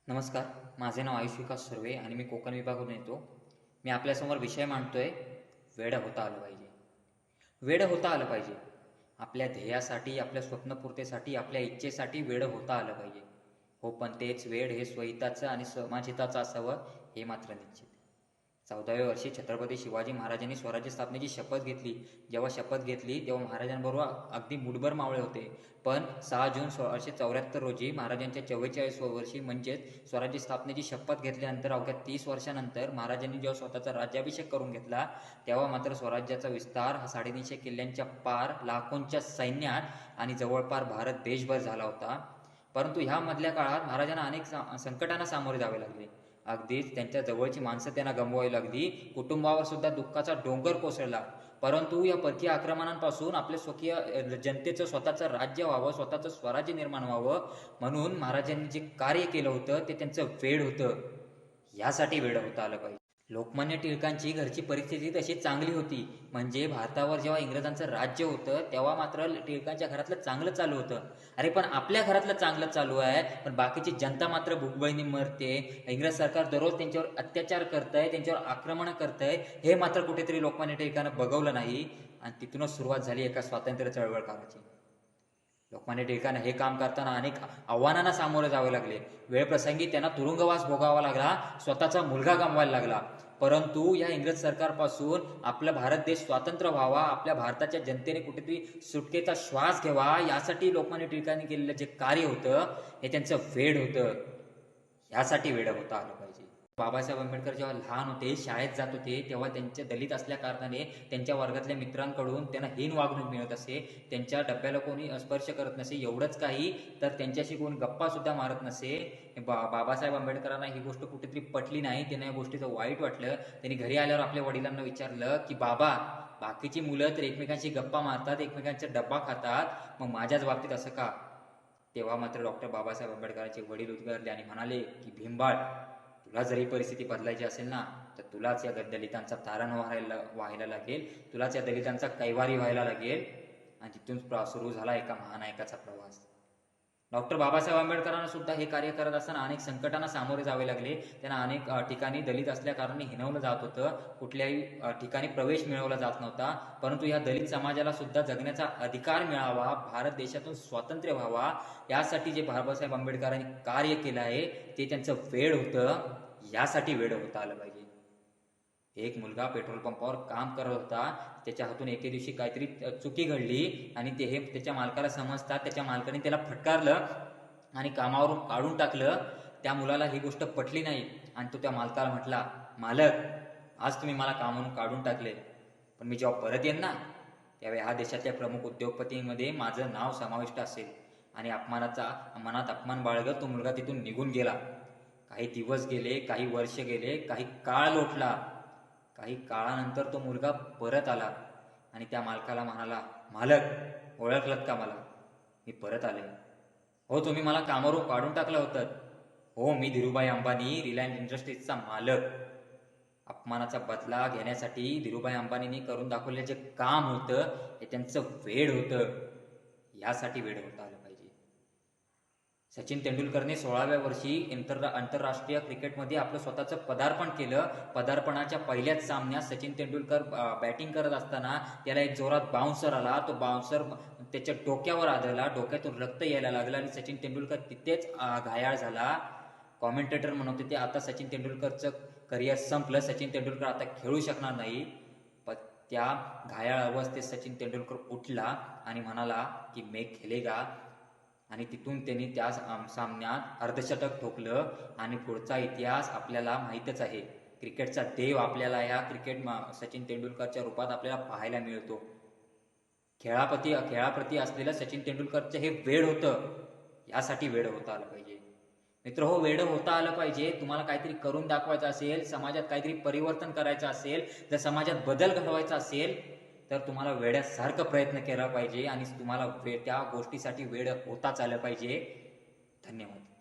नमस्कार. माझे नाव आयुष विकास सुर्वे आणि मी कोकण विभागातून येतो. मी आपल्यासमोर विषय मांडतोय, वेडं होता आलं पाहिजे. वेडं होता आलं पाहिजे. आपल्या ध्येयासाठी, आपल्या स्वप्नपूर्तीसाठी, आपल्या इच्छेसाठी वेडं होता आलं पाहिजे. हो, पण तेच वेड हे स्वहिताचं आणि समाजहिताचं असावं हे मात्र निश्चित. 14व्या वर्षी छत्रपती शिवाजी महाराजांनी स्वराज्य स्थापनेची शपथ घेतली. जेव्हा शपथ घेतली तेव्हा महाराजांबरोबर अगदी मुठभर मावळे होते. पण 6 जून 1674 रोजी महाराजांच्या 44व्या वर्षी म्हणजेच स्वराज्य स्थापनेची शपथ घेतल्यानंतर अवघ्या 30 वर्षानंतर महाराजांनी जेव्हा स्वतःचा राज्याभिषेक करून घेतला तेव्हा मात्र स्वराज्याचा विस्तार हा 350 किल्ल्यांच्या पार, लाखोंच्या सैन्यात आणि जवळपास भारत देशभर झाला होता. परंतु ह्या मधल्या काळात महाराजांना अनेक संकटांना सामोरे जावे लागले. अगदीच त्यांच्या जवळची माणसं त्यांना गमवावी लागली. कुटुंबावर सुद्धा दुःखाचा डोंगर कोसळला. परंतु या परकीय आक्रमणांपासून आपल्या स्वकीय जनतेचं स्वतःचं राज्य व्हावं, स्वतःचं स्वराज्य निर्माण व्हावं म्हणून महाराजांनी जे कार्य केलं होतं ते त्यांचं वेड होतं. यासाठी वेड होता आलं पाहिजे. लोकमान्य टिळकांची घरची परिस्थिती तशी चांगली होती. म्हणजे भारतावर जेव्हा इंग्रजांचं राज्य होतं तेव्हा मात्र टिळकांच्या घरातलं चांगलं चालू होतं. अरे पण आपल्या घरातलं चांगलं चालू आहे, पण बाकीची जनता मात्र भूकबळीने मरते. इंग्रज सरकार दररोज त्यांच्यावर अत्याचार करतंय, त्यांच्यावर आक्रमण करतंय. हे मात्र कुठेतरी लोकमान्य टिळकानं बघवलं नाही आणि तिथूनच सुरुवात झाली एका स्वातंत्र्य चळवळ काळाची. लोकमान्य टिळकांना हे काम करताना अनेक आव्हानांना सामोरे जावे लागले. वेळप्रसंगी त्यांना तुरुंगवास भोगावा लागला, स्वतःचा मुलगा गमवायला लागला. परंतु या इंग्रज सरकारपासून आपला भारत देश स्वतंत्र व्हावा, आपल्या भारताच्या जनतेने कुठेतरी सुटकेचा श्वास घ्यावा, यासाठी लोकमान्य टिळकांनी केलेलं जे कार्य होतं हे त्यांचं वेड होतं. यासाठी वेड होता आलं पाहिजे. बाबासाहेब आंबेडकर जेव्हा लहान होते, शाळेत जात होते, तेव्हा त्यांचे दलित असल्या कारणाने त्यांच्या वर्गातल्या मित्रांकडून त्यांना हीन वागणूक मिळत असे. त्यांच्या डब्याला कोणी स्पर्श करत नसे. एवढंच काही तर त्यांच्याशी कोणी गप्पा सुद्धा मारत नसे. बाबासाहेब आंबेडकरांना ही गोष्ट कुठेतरी पटली नाही. त्यांना या गोष्टीचं वाईट वाटलं. त्यांनी घरी आल्यावर आपल्या वडिलांना विचारलं की बाबा, बाकीची मुलं तर एकमेकांशी गप्पा मारतात, एकमेकांचा डब्बा खातात, मग माझ्याच बाबतीत असं का? तेव्हा मात्र डॉक्टर बाबासाहेब आंबेडकरांचे वडील उद्गारले आणि म्हणाले की भीमबाळ, तुला जर ही परिस्थिती बदलायची असेल ना तर तुलाच या दलितांचा तारण व्हायला लागेल, तुलाच या दलितांचा कैवारी व्हायला लागेल. आणि तिथून सुरू झाला एका महानायकाचा प्रवास. डॉक्टर बाबासाहेब आंबेडकरांना सुद्धा हे कार्य करत असताना अनेक संकटांना सामोरे जावे लागले. त्यांना अनेक ठिकाणी दलित असल्या कारणाने हिणवलं जात होतं. कुठल्याही ठिकाणी प्रवेश मिळवला जात नव्हता. परंतु या दलित समाजाला सुद्धा जगण्याचा अधिकार मिळावा, भारत देशातून स्वातंत्र्य व्हावा, यासाठी जे बाबासाहेब आंबेडकरांनी कार्य केलं आहे ते त्यांचं वेड होतं. यासाठी वेड होता आलं पाहिजे. एक मुलगा पेट्रोल पंपावर काम करत होता. त्याच्या हातून एके दिवशी काहीतरी चुकी घडली आणि ते हे त्याच्या मालकाला समजतात. त्याच्या मालकाने त्याला फटकारलं आणि कामावरून काढून टाकलं. त्या मुलाला ही गोष्ट पटली नाही आणि तो त्या मालकाला म्हटला, मालक, आज तुम्ही मला कामावरून काढून टाकले, पण मी जेव्हा परत येईन ना त्यावेळी ह्या देशातल्या प्रमुख उद्योगपतींमध्ये माझं नाव समाविष्ट असेल. आणि अपमानाचा मनात अपमान बाळगत तो मुलगा तिथून निघून गेला. काही दिवस गेले, काही वर्ष गेले, काही काळ लोटला. काही काळानंतर तो मुलगा परत आला आणि त्या मालकाला म्हणाला, मालक, ओळखलत का मला? मी परत आले. हो, तुम्ही मला कामावरून काढून टाकलं होतं. हो, मी धीरूभाई अंबानी, रिलायन्स इंडस्ट्रीजचा मालक. अपमानाचा बदला घेण्यासाठी धीरूभाई अंबानींनी करून दाखवलेलं जे काम होतं हे त्यांचं वेड होतं. यासाठी वेड होता आलं पाहिजे. सचिन तेंडुलकरने 16व्या वर्षी आंतरराष्ट्रीय क्रिकेटमध्ये आपलं स्वतःचं पदार्पण केलं. पदार्पणाच्या पहिल्याच सामन्यात सचिन तेंडुलकर बॅटिंग करत असताना त्याला एक जोरात बाउन्सर आला. तो बाउन्सर त्याच्या डोक्यावर आदळला, डोक्यातून रक्त यायला लागलं आणि सचिन तेंडुलकर तिथेच घायाळ झाला. कॉमेंटेटर म्हणत होते आता सचिन तेंडुलकरचं करिअर संपलं, सचिन तेंडुलकर आता खेळू शकणार नाही. पण त्या घायाळ अवस्थेत सचिन तेंडुलकर उठला आणि म्हणाला की मैं खेलेगा. आणि तिथून त्यांनी त्या सामन्यात अर्धशतक ठोकलं आणि पुढचा इतिहास आपल्याला माहीतच आहे. क्रिकेटचा देव आपल्याला या सचिन तेंडुलकरच्या रूपात आपल्याला पाहायला मिळतो. खेळाप्रती असलेलं सचिन तेंडुलकरचं हे वेड होतं. यासाठी वेड होता आलं पाहिजे. मित्र हो, वेड होता आलं पाहिजे. तुम्हाला काहीतरी करून दाखवायचं असेल, समाजात काहीतरी परिवर्तन करायचं असेल, जर समाजात बदल घडवायचा असेल तर तुम्हाला वेड्यासारखं प्रयत्न केला पाहिजे आणि तुम्हाला त्या गोष्टीसाठी वेड होताच आलं पाहिजे. धन्यवाद.